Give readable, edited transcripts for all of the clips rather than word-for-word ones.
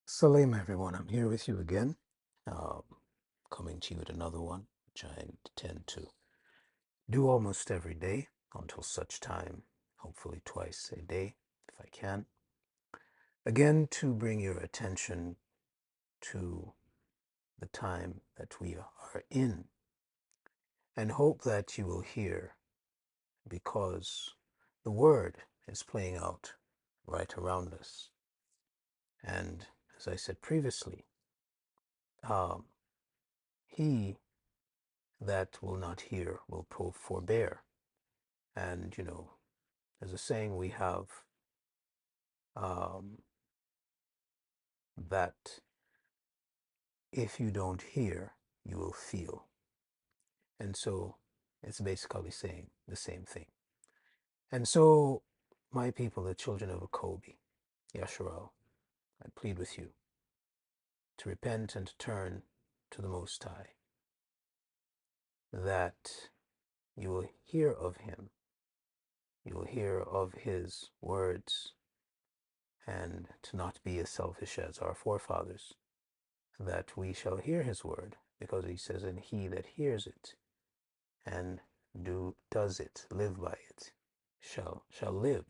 Salam, everyone. I'm here with you again, um, coming to you with another one, which I intend to do almost every day until such time, hopefully twice a day, if I can. Again, to bring your attention to the time that we are in, and hope that you will hear, because the word is playing out right around us. And as I said previously, um, he that will not hear will forbear. And, there's a saying we have, um, that if you don't hear, you will feel. And so it's basically saying the same thing. And so, my people, the children of Akobi, Yasharal, I plead with you to repent and to turn to the Most High, that you will hear of him, you will hear of his words, and to not be as selfish as our forefathers, that we shall hear his word, because he says, and he that hears it and does it, live by it, shall live.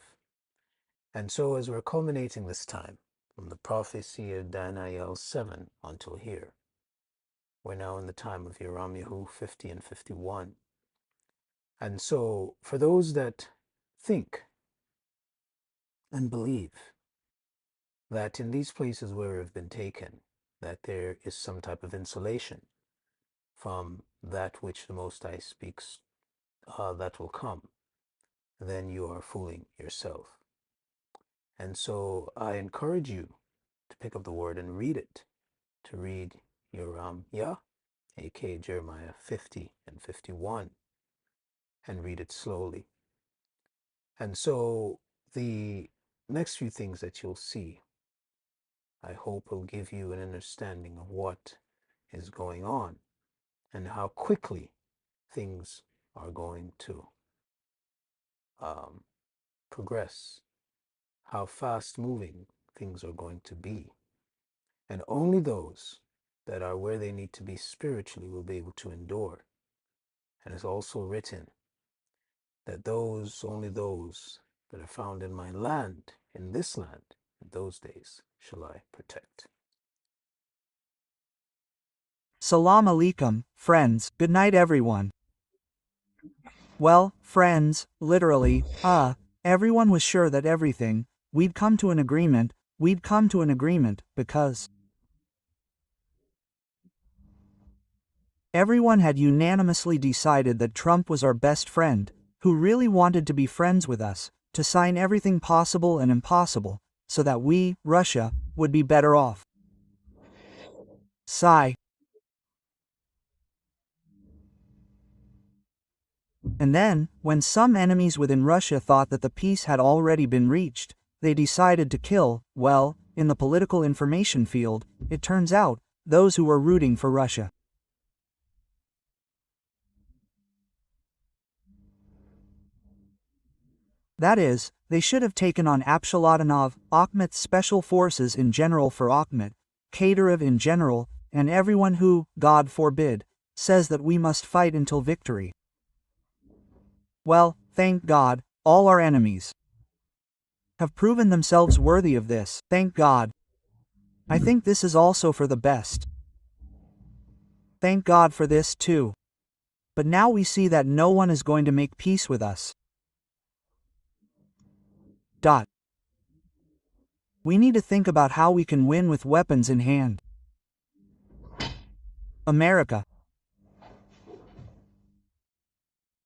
And so as we're culminating this time, from the prophecy of Daniel 7 until here, we're now in the time of Yeramiyahu 50 and 51. And so for those that think and believe that in these places where we've been taken, that there is some type of insulation from that which the Most High speaks that will come, then you are fooling yourself. And so I encourage you to pick up the word and read it, to read Yeramiah, aka Jeremiah 50 and 51, and read it slowly. And so the next few things that you'll see, I hope will give you an understanding of what is going on and how quickly things are going to um, progress, how fast moving things are going to be. And only those that are where they need to be spiritually will be able to endure. And it's also written that only those that are found in my land, in this land, in those days shall I protect. Salam alaikum, friends. Good night, everyone. Well, friends, literally, everyone was sure that we'd come to an agreement, because everyone had unanimously decided that Trump was our best friend, who really wanted to be friends with us, to sign everything possible and impossible, so that we, Russia, would be better off. Sigh. And then, when some enemies within Russia thought that the peace had already been reached, they decided to kill, well, in the political information field, it turns out, those who were rooting for Russia. That is, they should have taken on Abshalatanov, Akhmet's special forces in general for Akhmet, Kadyrov in general, and everyone who, God forbid, says that we must fight until victory. Well, thank God, all our enemies have proven themselves worthy of this, thank God. I think this is also for the best. Thank God for this too. But now we see that no one is going to make peace with us. We need to think about how we can win with weapons in hand. America.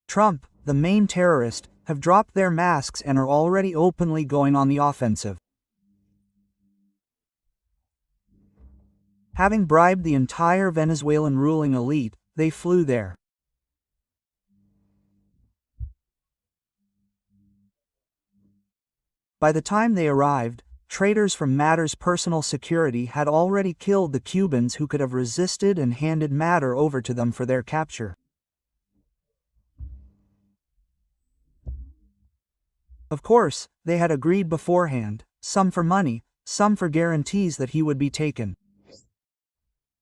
Trump, the main terrorist, have dropped their masks and are already openly going on the offensive. Having bribed the entire Venezuelan ruling elite, they flew there. By the time they arrived, traitors from Matter's personal security had already killed the Cubans who could have resisted and handed Matter over to them for their capture. Of course, they had agreed beforehand, some for money, some for guarantees that he would be taken.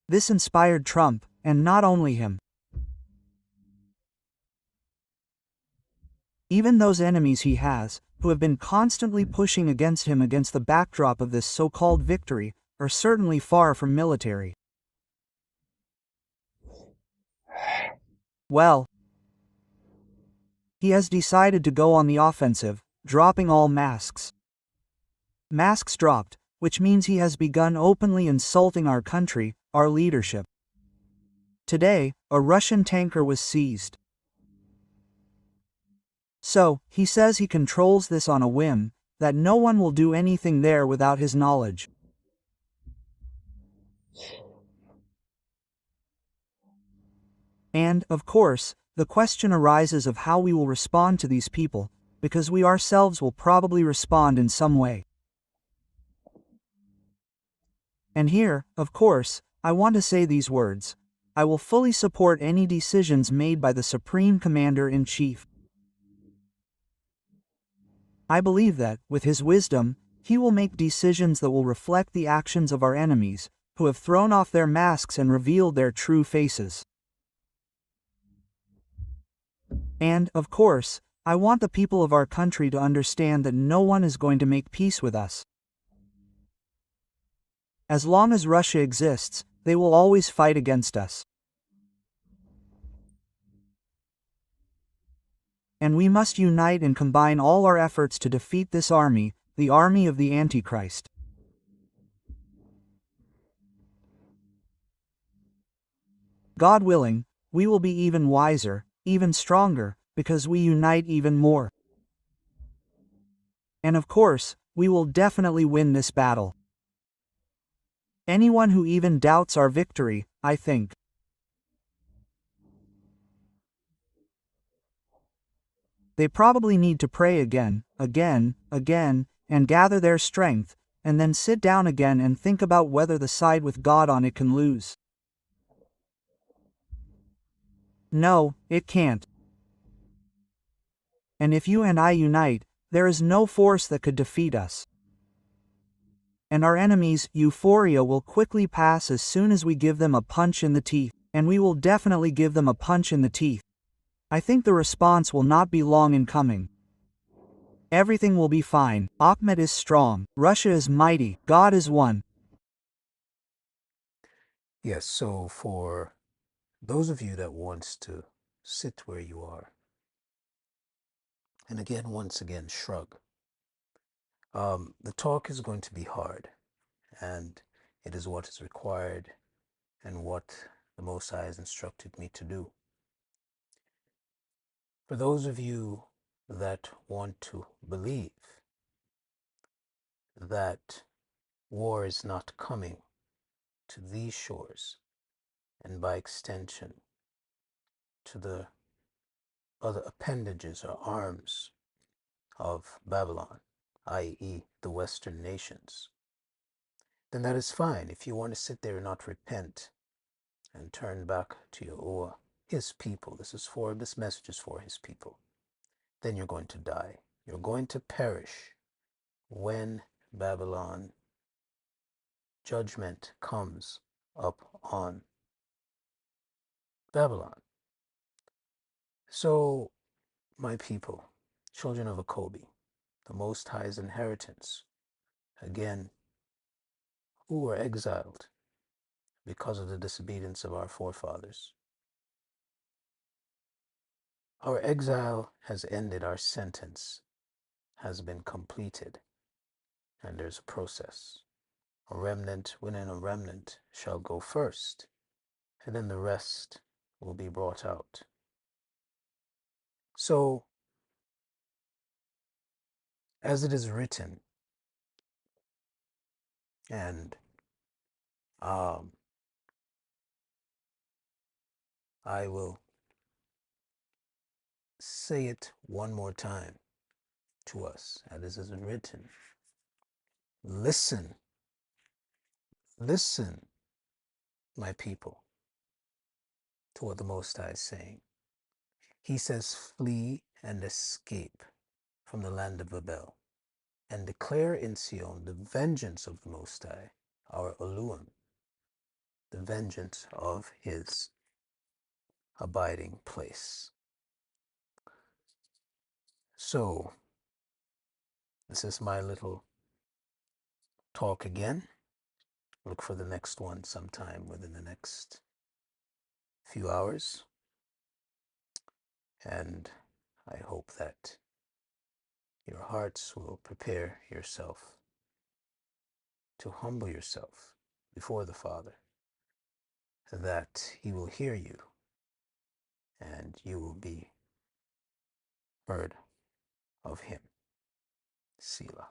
This inspired Trump, and not only him. Even those enemies he has, who have been constantly pushing against him against the backdrop of this so-called victory, are certainly far from military. Well, he has decided to go on the offensive, dropping all masks. Masks dropped, which means he has begun openly insulting our country, our leadership. Today, a Russian tanker was seized. So, he says he controls this on a whim, that no one will do anything there without his knowledge. And, of course, the question arises of how we will respond to these people, because we ourselves will probably respond in some way. And here, of course, I want to say these words. I will fully support any decisions made by the Supreme Commander-in-Chief. I believe that, with his wisdom, he will make decisions that will reflect the actions of our enemies, who have thrown off their masks and revealed their true faces. And, of course, I want the people of our country to understand that no one is going to make peace with us. As long as Russia exists, they will always fight against us. And we must unite and combine all our efforts to defeat this army, the army of the Antichrist. God willing, we will be even wiser, even stronger, because we unite even more. And of course, we will definitely win this battle. Anyone who even doubts our victory, I think, they probably need to pray again, and gather their strength, and then sit down again and think about whether the side with God on it can lose. No, it can't. And if you and I unite, there is no force that could defeat us. And our enemies' euphoria will quickly pass as soon as we give them a punch in the teeth, and we will definitely give them a punch in the teeth. I think the response will not be long in coming. Everything will be fine. Ahmed is strong. Russia is mighty. God is one. Yes, so for those of you that wants to sit where you are, and again, once again, shrug. The talk is going to be hard, and it is what is required and what the Most High has instructed me to do. For those of you that want to believe that war is not coming to these shores, and by extension to the other appendages or arms of Babylon, i.e., the Western nations, then that is fine. If you want to sit there and not repent and turn back to Yahuwah, his people, this message is for his people, then you're going to die. You're going to perish when Babylon judgment comes up on Babylon. So, my people, children of Akobi, the Most High's inheritance, again, who were exiled because of the disobedience of our forefathers. Our exile has ended, our sentence has been completed, and there's a process. A remnant within a remnant shall go first, and then the rest will be brought out. So, as it is written, and I will say it one more time to us, as it is written. Listen, listen, my people, to what the Most High is saying. He says, flee and escape from the land of Babel. and declare in Sion the vengeance of the Most High, our Elohim, the vengeance of his abiding place. So, this is my little talk again. Look for the next one sometime within the next few hours. And I hope that your hearts will prepare yourself to humble yourself before the Father, that he will hear you and you will be heard of him. Selah.